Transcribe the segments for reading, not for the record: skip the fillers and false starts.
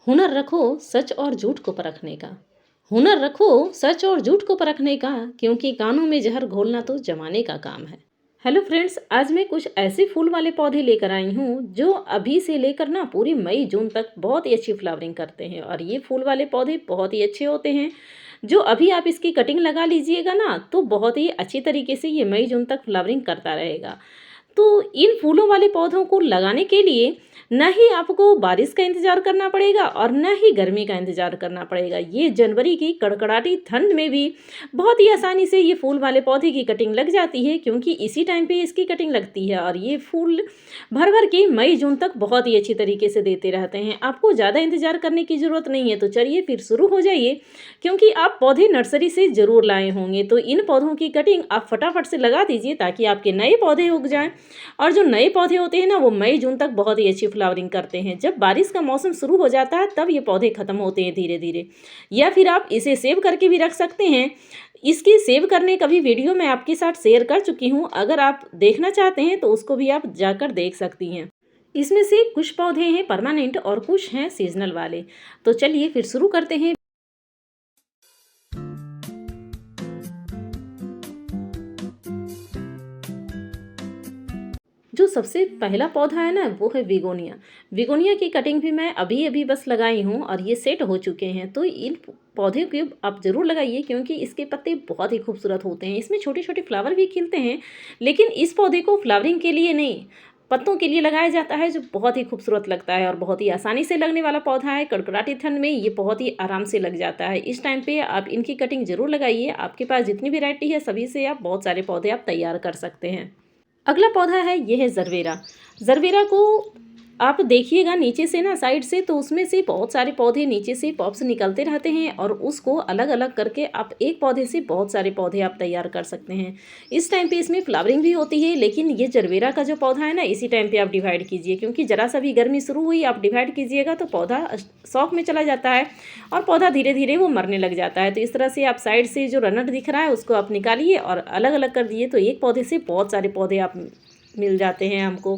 हुनर रखो सच और झूठ को परखने का। हुनर रखो सच और झूठ को परखने का, क्योंकि कानों में जहर घोलना तो जमाने का काम है। हेलो फ्रेंड्स, आज मैं कुछ ऐसे फूल वाले पौधे लेकर आई हूँ जो अभी से लेकर ना पूरी मई जून तक बहुत ही अच्छी फ्लावरिंग करते हैं। और ये फूल वाले पौधे बहुत ही अच्छे होते हैं। जो अभी आप इसकी कटिंग लगा लीजिएगा ना, तो बहुत ही अच्छी तरीके से ये मई जून तक फ्लावरिंग करता रहेगा। तो इन फूलों वाले पौधों को लगाने के लिए न ही आपको बारिश का इंतज़ार करना पड़ेगा और न ही गर्मी का इंतज़ार करना पड़ेगा। ये जनवरी की कड़कड़ाती ठंड में भी बहुत ही आसानी से ये फूल वाले पौधे की कटिंग लग जाती है, क्योंकि इसी टाइम पे इसकी कटिंग लगती है। और ये फूल भर भर के मई जून तक बहुत ही अच्छी तरीके से देते रहते हैं। आपको ज़्यादा इंतज़ार करने की ज़रूरत नहीं है। तो चलिए फिर शुरू हो जाइए, क्योंकि आप पौधे नर्सरी से ज़रूर लाए होंगे। तो इन पौधों की कटिंग आप फटाफट से लगा दीजिए, ताकि आपके नए पौधे उग जाएँ। और जो नए पौधे होते हैं ना, वो मई जून तक बहुत ही अच्छी फ्लावरिंग करते हैं। जब बारिश का मौसम शुरू हो जाता है तब ये पौधे ख़त्म होते हैं धीरे धीरे। या फिर आप इसे सेव करके भी रख सकते हैं। इसकी सेव करने का भी वीडियो मैं आपके साथ शेयर कर चुकी हूँ। अगर आप देखना चाहते हैं तो उसको भी आप जाकर देख सकती हैं। इसमें से कुछ पौधे हैं परमानेंट और कुछ हैं सीजनल वाले। तो चलिए फिर शुरू करते हैं। जो सबसे पहला पौधा है ना, वो है विगोनिया। विगोनिया की कटिंग भी मैं अभी अभी बस लगाई हूँ और ये सेट हो चुके हैं। तो इन पौधे को आप ज़रूर लगाइए, क्योंकि इसके पत्ते बहुत ही खूबसूरत होते हैं। इसमें छोटे छोटे फ्लावर भी खिलते हैं, लेकिन इस पौधे को फ्लावरिंग के लिए नहीं, पत्तों के लिए लगाया जाता है, जो बहुत ही खूबसूरत लगता है और बहुत ही आसानी से लगने वाला पौधा है। कड़कड़ाती ठंड में ये बहुत ही आराम से लग जाता है। इस टाइम पे आप इनकी कटिंग ज़रूर लगाइए। आपके पास जितनी वैरायटी है सभी से आप बहुत सारे पौधे आप तैयार कर सकते हैं। अगला पौधा है, ये है जरवेरा। जरवेरा को आप देखिएगा नीचे से ना, साइड से, तो उसमें से बहुत सारे पौधे नीचे से पॉप्स निकलते रहते हैं और उसको अलग अलग करके आप एक पौधे से बहुत सारे पौधे आप तैयार कर सकते हैं। इस टाइम पे इसमें फ्लावरिंग भी होती है, लेकिन ये जरवेरा का जो पौधा है ना, इसी टाइम पे आप डिवाइड कीजिए, क्योंकि ज़रा सा भी गर्मी शुरू हुई आप डिवाइड कीजिएगा तो पौधा शौक में चला जाता है और पौधा धीरे धीरे वो मरने लग जाता है। तो इस तरह से आप साइड से जो रनर दिख रहा है उसको आप निकालिए और अलग अलग कर दिए, तो एक पौधे से बहुत सारे पौधे आप मिल जाते हैं हमको।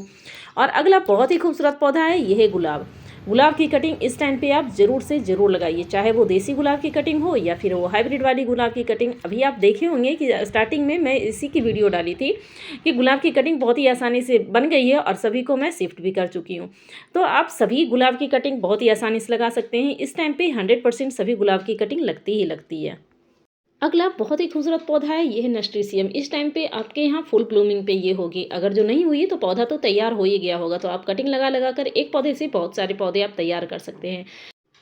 और अगला बहुत ही खूबसूरत पौधा है, यह है गुलाब। गुलाब की कटिंग इस टाइम पे आप ज़रूर से ज़रूर लगाइए, चाहे वो देसी गुलाब की कटिंग हो या फिर वो हाइब्रिड वाली गुलाब की कटिंग। अभी आप देखे होंगे कि स्टार्टिंग में मैं इसी की वीडियो डाली थी कि गुलाब की कटिंग बहुत ही आसानी से बन गई है और सभी को मैं शिफ्ट भी कर चुकी हूँ। तो आप सभी गुलाब की कटिंग बहुत ही आसानी से लगा सकते हैं। इस टाइम पे 100% सभी गुलाब की कटिंग लगती ही लगती है। अगला बहुत ही खूबसूरत पौधा है, ये है नस्ट्रीसियम। इस टाइम पे आपके यहाँ फुल ब्लूमिंग पे ये होगी। अगर जो नहीं हुई तो पौधा तो तैयार हो ही गया होगा। तो आप कटिंग लगा लगा कर एक पौधे से बहुत सारे पौधे आप तैयार कर सकते हैं।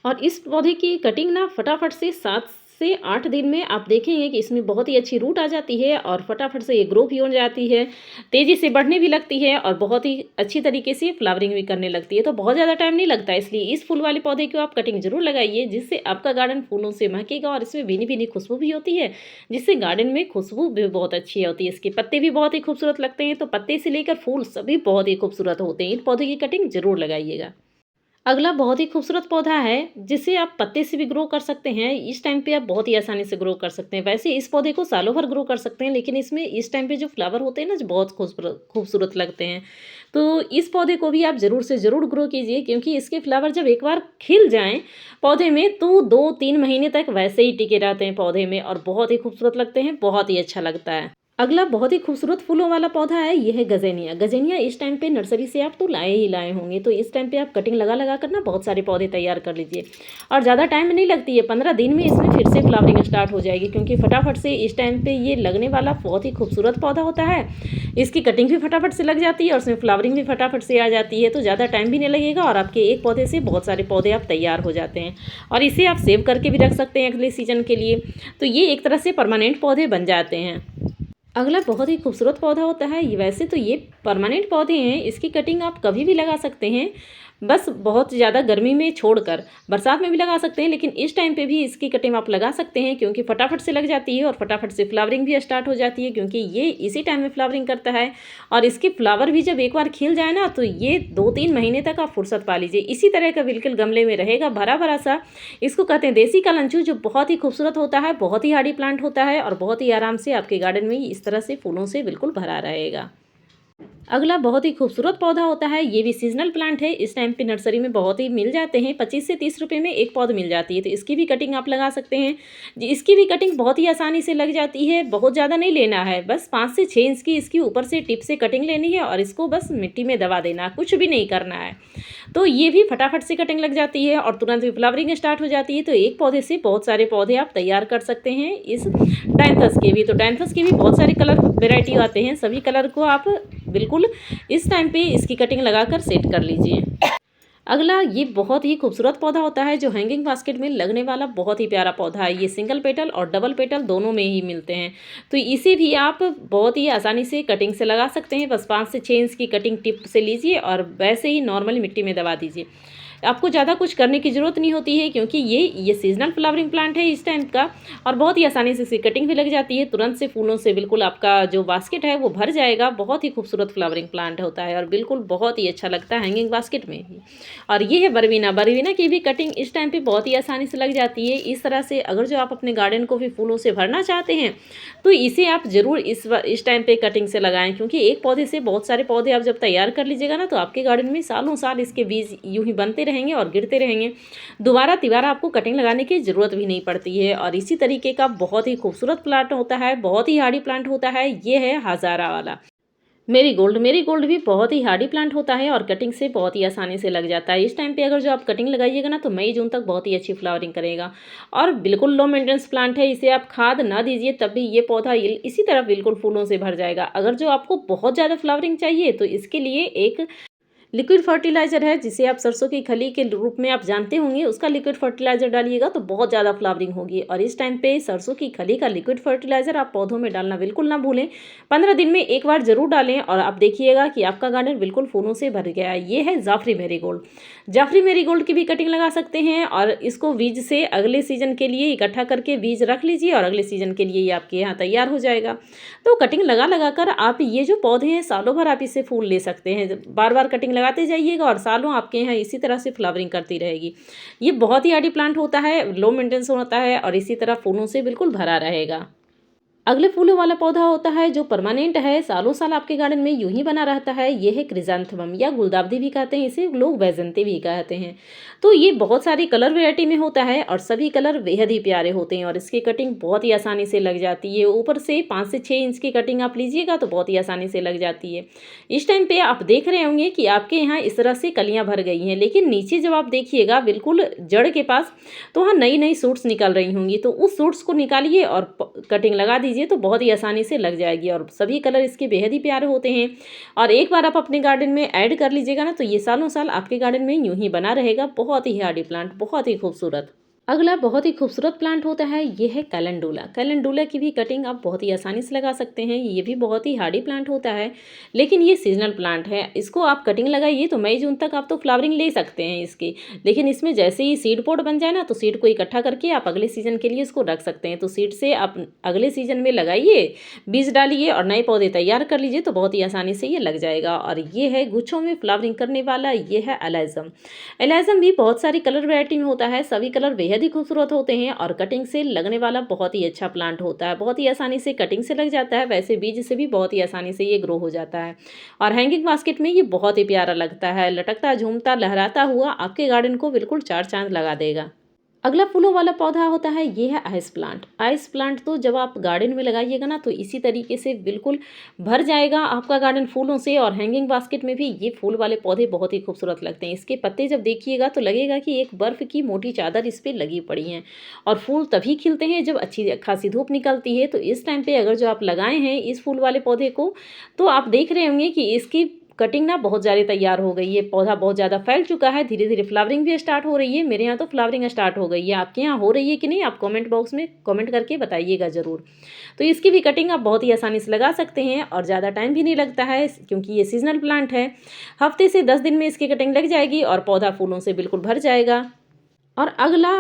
और इस पौधे की कटिंग ना फटाफट से 7 से 8 दिन में आप देखेंगे कि इसमें बहुत ही अच्छी रूट आ जाती है और फटाफट से ये ग्रो भी हो जाती है, तेज़ी से बढ़ने भी लगती है और बहुत ही अच्छी तरीके से फ्लावरिंग भी करने लगती है। तो बहुत ज़्यादा टाइम नहीं लगता, इसलिए इस फूल वाले पौधे को आप कटिंग जरूर लगाइए, जिससे आपका गार्डन फूलों से महकेगा और इसमें भीनी भीनी खुशबू भी होती है, जिससे गार्डन में खुशबू भी बहुत अच्छी होती है। इसके पत्ते भी बहुत ही खूबसूरत लगते हैं। तो पत्ते से लेकर फूल सभी बहुत ही खूबसूरत होते हैं। इन पौधे की कटिंग जरूर लगाइएगा। अगला बहुत ही खूबसूरत पौधा है, जिसे आप पत्ते से भी ग्रो कर सकते हैं। इस टाइम पे आप बहुत ही आसानी से ग्रो कर सकते हैं। वैसे इस पौधे को सालों भर ग्रो कर सकते हैं, लेकिन इसमें इस टाइम पे जो फ्लावर होते हैं ना, जो बहुत खूबसूरत खूबसूरत लगते हैं। तो इस पौधे को भी आप ज़रूर से ज़रूर ग्रो कीजिए, क्योंकि इसके फ्लावर जब एक बार खिल जाएं पौधे में तो 2-3 महीने तक वैसे ही टिके रहते हैं पौधे में और बहुत ही खूबसूरत लगते हैं, बहुत ही अच्छा लगता है। अगला बहुत ही खूबसूरत फूलों वाला पौधा है, यह है गजेनिया। गजेनिया इस टाइम पे नर्सरी से आप तो लाए ही लाए होंगे। तो इस टाइम पे आप कटिंग लगा लगा कर ना बहुत सारे पौधे तैयार कर लीजिए और ज़्यादा टाइम नहीं लगती है। 15 दिन में इसमें फिर से फ्लावरिंग स्टार्ट हो जाएगी, क्योंकि फटाफट से इस टाइम पे ये लगने वाला बहुत ही खूबसूरत पौधा होता है। इसकी कटिंग भी फटाफट से लग जाती है और उसमें फ्लावरिंग भी फटाफट से आ जाती है। तो ज़्यादा टाइम भी नहीं लगेगा और आपके एक पौधे से बहुत सारे पौधे आप तैयार हो जाते हैं और इसे आप सेव करके भी रख सकते हैं अगले सीजन के लिए। तो ये एक तरह से परमानेंट पौधे बन जाते हैं। अगला बहुत ही खूबसूरत पौधा होता है ये। वैसे तो ये परमानेंट पौधे हैं, इसकी कटिंग आप कभी भी लगा सकते हैं, बस बहुत ज़्यादा गर्मी में छोड़कर। बरसात में भी लगा सकते हैं, लेकिन इस टाइम पे भी इसकी कटिंग आप लगा सकते हैं, क्योंकि फटाफट से लग जाती है और फटाफट से फ्लावरिंग भी स्टार्ट हो जाती है, क्योंकि ये इसी टाइम में फ्लावरिंग करता है। और इसके फ्लावर भी जब एक बार खिल जाए ना, तो ये 2-3 महीने तक आप फुर्सत पा लीजिए। इसी तरह का बिल्कुल गमले में रहेगा, भरा भरा सा। इसको कहते हैं देसी कालंचू, जो बहुत ही खूबसूरत होता है, बहुत ही हार्डी प्लांट होता है और बहुत ही आराम से आपके गार्डन में इस तरह से फूलों से बिल्कुल भरा रहेगा। अगला बहुत ही खूबसूरत पौधा होता है, ये भी सीजनल प्लांट है। इस टाइम पे नर्सरी में बहुत ही मिल जाते हैं, 25 से 30 रुपए में एक पौध मिल जाती है। तो इसकी भी कटिंग आप लगा सकते हैं जी। इसकी भी कटिंग बहुत ही आसानी से लग जाती है, बहुत ज़्यादा नहीं लेना है, बस 5 से 6 इंच की इसकी ऊपर से टिप से कटिंग लेनी है और इसको बस मिट्टी में दबा देना, कुछ भी नहीं करना है। तो ये भी फटाफट से कटिंग लग जाती है और तुरंत भी फ्लावरिंग स्टार्ट हो जाती है। तो एक पौधे से बहुत सारे पौधे आप तैयार कर सकते हैं इस डायंथस के भी। तो डायंथस के भी बहुत सारे कलर वेराइटी आते हैं, सभी कलर को आप बिल्कुल इस टाइम पे इसकी कटिंग लगाकर सेट कर लीजिए। अगला ये बहुत ही खूबसूरत पौधा होता है जो हैंगिंग बास्केट में लगने वाला बहुत ही प्यारा पौधा है। ये सिंगल पेटल और डबल पेटल दोनों में ही मिलते हैं। तो इसे भी आप बहुत ही आसानी से कटिंग से लगा सकते हैं। बस 5 से 6 इंच की कटिंग टिप से लीजिए और वैसे ही नॉर्मली मिट्टी में दबा दीजिए। आपको ज़्यादा कुछ करने की ज़रूरत नहीं होती है, क्योंकि ये सीजनल फ्लावरिंग प्लांट है इस टाइम का, और बहुत ही आसानी से इसकी कटिंग भी लग जाती है। तुरंत से फूलों से बिल्कुल आपका जो बास्केट है वो भर जाएगा। बहुत ही खूबसूरत फ्लावरिंग प्लांट होता है और बिल्कुल बहुत ही अच्छा लगता है हैंगिंग बास्केट में भी। और ये है बरबीना। बरबीना की भी कटिंग इस टाइम पे बहुत ही आसानी से लग जाती है। इस तरह से अगर जो आप अपने गार्डन को भी फूलों से भरना चाहते हैं तो इसे आप ज़रूर इस टाइम पे कटिंग से लगाएं, क्योंकि एक पौधे से बहुत सारे पौधे आप जब तैयार कर लीजिएगा ना, तो आपके गार्डन में सालों साल इसके बीज यूं ही बनते रहेंगे और गिरते रहेंगे। दोबारा तिबारा आपको कटिंग लगाने की ज़रूरत भी नहीं पड़ती है। और इसी तरीके का बहुत ही खूबसूरत प्लांट होता है, बहुत ही हार्डी प्लांट होता है, ये है हजारा वाला मेरीगोल्ड। मेरीगोल्ड भी बहुत ही हार्डी प्लांट होता है और कटिंग से बहुत ही आसानी से लग जाता है। इस टाइम पे अगर जो आप कटिंग लगाइएगा ना, तो मई जून तक बहुत ही अच्छी फ्लावरिंग करेगा और बिल्कुल लो मेंटेनेंस प्लांट है। इसे आप खाद ना दीजिए तब भी ये पौधा इसी तरह बिल्कुल फूलों से भर जाएगा। अगर जो आपको बहुत ज़्यादा फ्लावरिंग चाहिए तो इसके लिए एक लिक्विड फर्टिलाइज़र है, जिसे आप सरसों की खली के रूप में आप जानते होंगे, उसका लिक्विड फर्टिलाइज़र डालिएगा तो बहुत ज़्यादा फ्लावरिंग होगी। और इस टाइम पे सरसों की खली का लिक्विड फर्टिलाइज़र आप पौधों में डालना बिल्कुल ना भूलें। 15 दिन में एक बार ज़रूर डालें और आप देखिएगा कि आपका गार्डन बिल्कुल फूलों से भर गया है। ये है जाफरी मेरीगोल्ड। जाफरी मेरीगोल्ड की भी कटिंग लगा सकते हैं और इसको बीज से अगले सीजन के लिए इकट्ठा करके बीज रख लीजिए और अगले सीजन के लिए ये आपके यहाँ तैयार हो जाएगा। तो कटिंग लगा लगा कर आप ये जो पौधे हैं सालों भर आप इससे फूल ले सकते हैं। बार बार कटिंग लगाते जाइएगा और सालों आपके यहाँ इसी तरह से फ्लावरिंग करती रहेगी। ये बहुत ही हार्डी प्लांट होता है, लो मेंटेनेंस होता है और इसी तरह फूलों से बिल्कुल भरा रहेगा। अगले फूलों वाला पौधा होता है जो परमानेंट है, सालों साल आपके गार्डन में यूं ही बना रहता है। ये है क्रिजांथेमम या गुलदावदी भी कहते हैं, इसे लोग वैजंती भी कहते हैं। तो ये बहुत सारी कलर वैरायटी में होता है और सभी कलर बेहद ही प्यारे होते हैं और इसकी कटिंग बहुत ही आसानी से लग जाती है। ऊपर से 5 से 6 इंच की कटिंग आप लीजिएगा तो बहुत ही आसानी से लग जाती है। इस टाइम पे आप देख रहे होंगे कि आपके यहाँ इस तरह से कलियाँ भर गई हैं, लेकिन नीचे जब आप देखिएगा बिल्कुल जड़ के पास, तो वहाँ नई नई सूट्स निकल रही होंगी। तो उस सूट्स को निकालिए और कटिंग लगा दीजिए तो बहुत ही आसानी से लग जाएगी। और सभी कलर इसके बेहद ही प्यारे होते हैं और एक बार आप अपने गार्डन में ऐड कर लीजिएगा ना, तो ये सालों साल आपके गार्डन में यूं ही बना रहेगा। बहुत ही हार्डी प्लांट, बहुत ही खूबसूरत। अगला बहुत ही खूबसूरत प्लांट होता है, ये है कैलेंडुला। कैलेंडुला की भी कटिंग आप बहुत ही आसानी से लगा सकते हैं। ये भी बहुत ही हार्डी प्लांट होता है, लेकिन ये सीजनल प्लांट है। इसको आप कटिंग लगाइए तो मई जून तक आप तो फ्लावरिंग ले सकते हैं इसकी, लेकिन इसमें जैसे ही सीड पोट बन जाए ना, तो सीड को इकट्ठा करके आप अगले सीजन के लिए इसको रख सकते हैं। तो सीड से आप अगले सीजन में लगाइए, बीज डालिए और नए पौधे तैयार कर लीजिए तो बहुत ही आसानी से ये लग जाएगा। और ये है गुच्छों में फ्लावरिंग करने वाला, ये है एलाइजम। एलाइजम भी बहुत सारी कलर वैरायटी में होता है, सभी कलर बेहद ही खूबसूरत होते हैं और कटिंग से लगने वाला बहुत ही अच्छा प्लांट होता है। बहुत ही आसानी से कटिंग से लग जाता है, वैसे बीज से भी बहुत ही आसानी से ये ग्रो हो जाता है और हैंगिंग बास्केट में ये बहुत ही प्यारा लगता है। लटकता झूमता लहराता हुआ आपके गार्डन को बिल्कुल चार चांद लगा देगा। अगला फूलों वाला पौधा होता है, ये है आइस प्लांट। आइस प्लांट तो जब आप गार्डन में लगाइएगा ना, तो इसी तरीके से बिल्कुल भर जाएगा आपका गार्डन फूलों से। और हैंगिंग बास्केट में भी ये फूल वाले पौधे बहुत ही खूबसूरत लगते हैं। इसके पत्ते जब देखिएगा तो लगेगा कि एक बर्फ़ की मोटी चादर इस पर लगी पड़ी हैं। और फूल तभी खिलते हैं जब अच्छी खासी धूप निकलती है। तो इस टाइम पर अगर जो आप लगाए हैं इस फूल वाले पौधे को, तो आप देख रहे होंगे कि इसकी कटिंग ना बहुत ज़्यादा तैयार हो गई है। पौधा बहुत ज़्यादा फैल चुका है, धीरे धीरे फ्लावरिंग भी स्टार्ट हो रही है। मेरे यहाँ तो फ्लावरिंग स्टार्ट हो गई है। आपके यहाँ हो रही है कि नहीं, आप कमेंट बॉक्स में कमेंट करके बताइएगा ज़रूर। तो इसकी भी कटिंग आप बहुत ही आसानी से लगा सकते हैं और ज़्यादा टाइम भी नहीं लगता है, क्योंकि ये सीजनल प्लांट है। हफ्ते से 10 दिन में इसकी कटिंग लग जाएगी और पौधा फूलों से बिल्कुल भर जाएगा। और अगला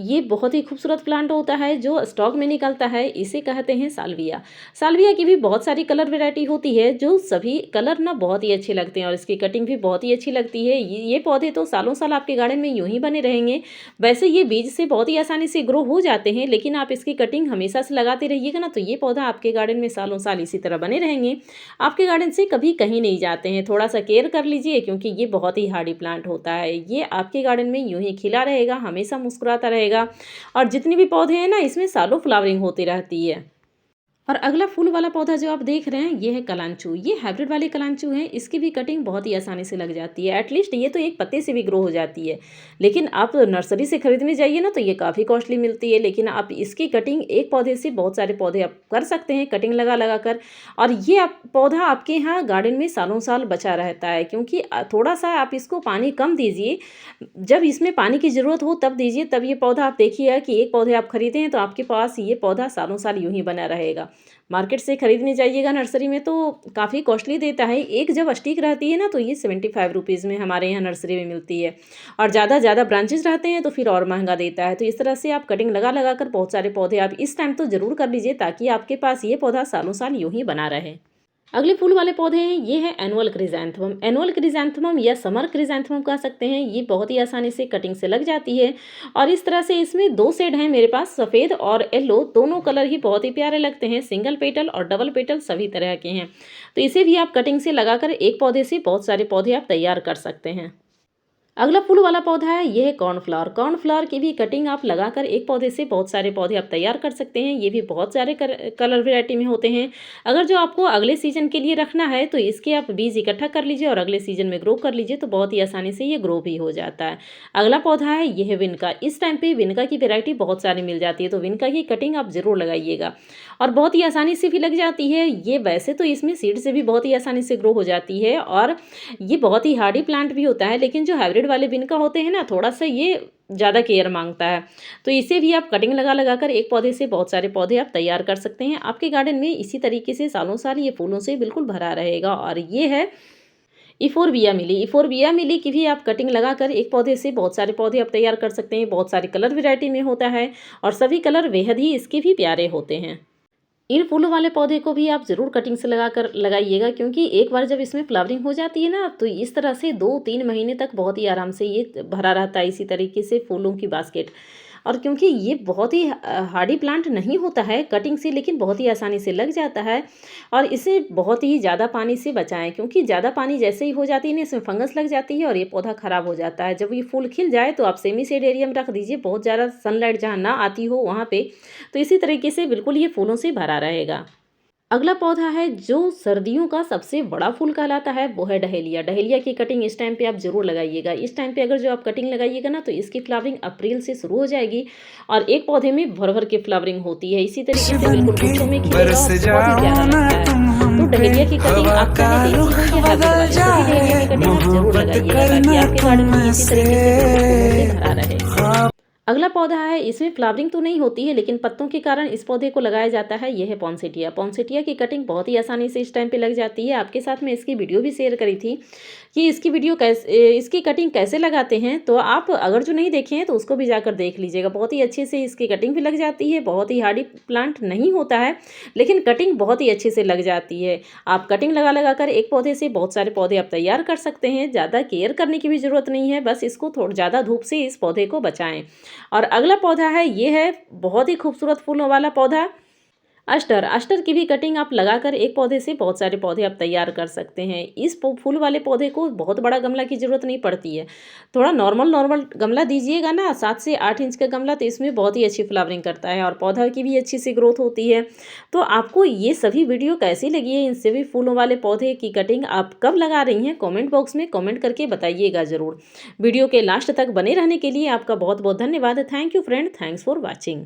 ये बहुत ही खूबसूरत प्लांट होता है जो स्टॉक में निकलता है, इसे कहते हैं साल्विया। साल्विया की भी बहुत सारी कलर वैरायटी होती है जो सभी कलर ना बहुत ही अच्छे लगते हैं और इसकी कटिंग भी बहुत ही अच्छी लगती है। ये पौधे तो सालों साल आपके गार्डन में यूं ही बने रहेंगे। वैसे ये बीज से बहुत ही आसानी से ग्रो हो जाते हैं, लेकिन आप इसकी कटिंग हमेशा से लगाते रहिएगा ना तो ये पौधा आपके गार्डन में सालों साल इसी तरह बने रहेंगे, आपके गार्डन से कभी कहीं नहीं जाते हैं। थोड़ा सा केयर कर लीजिए क्योंकि ये बहुत ही हार्डी प्लांट होता है। ये आपके गार्डन में यूं ही खिला रहेगा, हमेशा मुस्कुराता रहेगा और जितने भी पौधे हैं ना इसमें सालों फ्लावरिंग होती रहती है। और अगला फूल वाला पौधा जो आप देख रहे हैं ये है कलांचू। ये हाइब्रिड वाले कलांचू हैं, इसकी भी कटिंग बहुत ही आसानी से लग जाती है। एटलीस्ट ये तो एक पत्ते से भी ग्रो हो जाती है, लेकिन आप नर्सरी से खरीदने जाइए ना तो ये काफ़ी कॉस्टली मिलती है। लेकिन आप इसकी कटिंग एक पौधे से बहुत सारे पौधे आप कर सकते हैं कटिंग लगा लगा कर, और ये आप पौधा आपके यहाँ गार्डन में सालों साल बचा रहता है। क्योंकि थोड़ा सा आप इसको पानी कम दीजिए, जब इसमें पानी की ज़रूरत हो तब दीजिए, तब ये पौधा आप देखिए कि एक पौधे आप खरीदे हैं तो आपके पास ये पौधा सालों साल यूं ही बना रहेगा। मार्केट से खरीदने जाइएगा नर्सरी में तो काफ़ी कॉस्टली देता है। एक जब स्टिक रहती है ना तो ये 75 रुपीज़ में हमारे यहाँ नर्सरी में मिलती है, और ज़्यादा ब्रांचेस रहते हैं तो फिर और महंगा देता है। तो इस तरह से आप कटिंग लगा लगा कर बहुत सारे पौधे आप इस टाइम तो ज़रूर कर लीजिए ताकि आपके पास ये पौधा सालों साल यूं ही बना रहे। अगले फूल वाले पौधे हैं, ये है एनुअल क्रिजैंथमम। एनुअल क्रिजैंथमम या समर क्रिजैंथमम कह सकते हैं। ये बहुत ही आसानी से कटिंग से लग जाती है, और इस तरह से इसमें दो शेड हैं मेरे पास, सफ़ेद और येलो। दोनों कलर ही बहुत ही प्यारे लगते हैं। सिंगल पेटल और डबल पेटल सभी तरह के हैं। तो इसे भी आप कटिंग से लगाकर एक पौधे से बहुत सारे पौधे आप तैयार कर सकते हैं। अगला फूल वाला पौधा है, ये है कॉर्नफ्लावर। कॉर्नफ्लावर की भी कटिंग आप लगाकर एक पौधे से बहुत सारे पौधे आप तैयार कर सकते हैं। ये भी बहुत सारे कलर वैरायटी में होते हैं। अगर जो आपको अगले सीजन के लिए रखना है तो इसके आप बीज इकट्ठा कर लीजिए और अगले सीजन में ग्रो कर लीजिए, तो बहुत ही आसानी से ये ग्रो भी हो जाता है। अगला पौधा है, ये है विनका। इस टाइम पे विनका की वेरायटी बहुत सारी मिल जाती है, तो विनका की कटिंग आप ज़रूर लगाइएगा और बहुत ही आसानी से भी लग जाती है। ये वैसे तो इसमें सीड से भी बहुत ही आसानी से ग्रो हो जाती है, और ये बहुत ही हार्डी प्लांट भी होता है। लेकिन जो हाइब्रिड वाले विनका होते हैं ना, थोड़ा सा ये ज़्यादा केयर मांगता है। तो इसे भी आप कटिंग लगा लगा कर एक पौधे से बहुत सारे पौधे आप तैयार कर सकते हैं। आपके गार्डन में इसी तरीके से सालों साल ये फूलों से बिल्कुल भरा रहेगा। और ये है इफोरबिया मिली। इफोरबिया मिली की भी आप कटिंग लगाकर एक पौधे से बहुत सारे पौधे आप तैयार कर सकते हैं। बहुत सारे कलर वैरायटी में होता है और सभी कलर बेहद ही इसके भी प्यारे होते हैं। इन फूलों वाले पौधे को भी आप ज़रूर कटिंग से लगाइएगा, क्योंकि एक बार जब इसमें फ्लावरिंग हो जाती है ना तो इस तरह से 2-3 महीने तक बहुत ही आराम से ये भरा रहता है, इसी तरीके से फूलों की बास्केट। और क्योंकि ये बहुत ही हार्डी प्लांट नहीं होता है कटिंग से, लेकिन बहुत ही आसानी से लग जाता है। और इसे बहुत ही ज़्यादा पानी से बचाएं, क्योंकि ज़्यादा पानी जैसे ही हो जाती है ना इसमें फंगस लग जाती है और ये पौधा ख़राब हो जाता है। जब ये फूल खिल जाए तो आप सेमी शेड एरिया में रख दीजिए, बहुत ज़्यादा सनलाइट जहाँ ना आती हो वहाँ पे, तो इसी तरीके से बिल्कुल ये फूलों से भरा रहेगा। अगला पौधा है जो सर्दियों का सबसे बड़ा फूल कहलाता है, वो है डहेलिया। डहेलिया की कटिंग इस टाइम पे आप जरूर लगाइएगा। इस टाइम पे अगर जो आप कटिंग लगाइएगा ना तो इसकी फ्लावरिंग अप्रैल से शुरू हो जाएगी और एक पौधे में भर भर के फ्लावरिंग होती है। इसी तरीके से बिल्कुल गुच्छों में खिलेगा और बहुत ही प्यारा लगता है। तो डहेलिया की कटिंग आप चाहे देसी हो या हाइब्रिड वाले, सभी डहेलिया की कटिंग आप जरूर लगाइएगा ताकि आपके गार्डन में इसी तरीके से फूलों से भरा रहे। अगला पौधा है, इसमें फ्लावरिंग तो नहीं होती है लेकिन पत्तों के कारण इस पौधे को लगाया जाता है। यह है पॉन्सेटिया। पॉन्सेटिया की कटिंग बहुत ही आसानी से इस टाइम पे लग जाती है। आपके साथ में इसकी वीडियो भी शेयर करी थी कि इसकी कटिंग कैसे लगाते हैं, तो आप अगर जो नहीं देखे हैं तो उसको भी जाकर देख लीजिएगा। बहुत ही अच्छे से इसकी कटिंग भी लग जाती है। बहुत ही हार्डी प्लांट नहीं होता है लेकिन कटिंग बहुत ही अच्छे से लग जाती है। आप कटिंग लगा लगा कर एक पौधे से बहुत सारे पौधे आप तैयार कर सकते हैं। ज़्यादा केयर करने की भी ज़रूरत नहीं है, बस इसको थोड़ा ज़्यादा धूप से इस पौधे को बचाएं। और अगला पौधा है, ये है बहुत ही खूबसूरत फूलों वाला पौधा अस्टर। अस्टर की भी कटिंग आप लगाकर एक पौधे से बहुत सारे पौधे आप तैयार कर सकते हैं। इस फूल वाले पौधे को बहुत बड़ा गमला की ज़रूरत नहीं पड़ती है, थोड़ा नॉर्मल गमला दीजिएगा ना, 7 से 8 इंच का गमला, तो इसमें बहुत ही अच्छी फ्लावरिंग करता है और पौधा की भी अच्छी सी ग्रोथ होती है। तो आपको ये सभी वीडियो कैसी लगी है, इन सभी फूलों वाले पौधे की कटिंग आप कब लगा रही हैं, कॉमेंट बॉक्स में कॉमेंट करके बताइएगा ज़रूर। वीडियो के लास्ट तक बने रहने के लिए आपका बहुत बहुत धन्यवाद। Thank you friend, thanks for watching.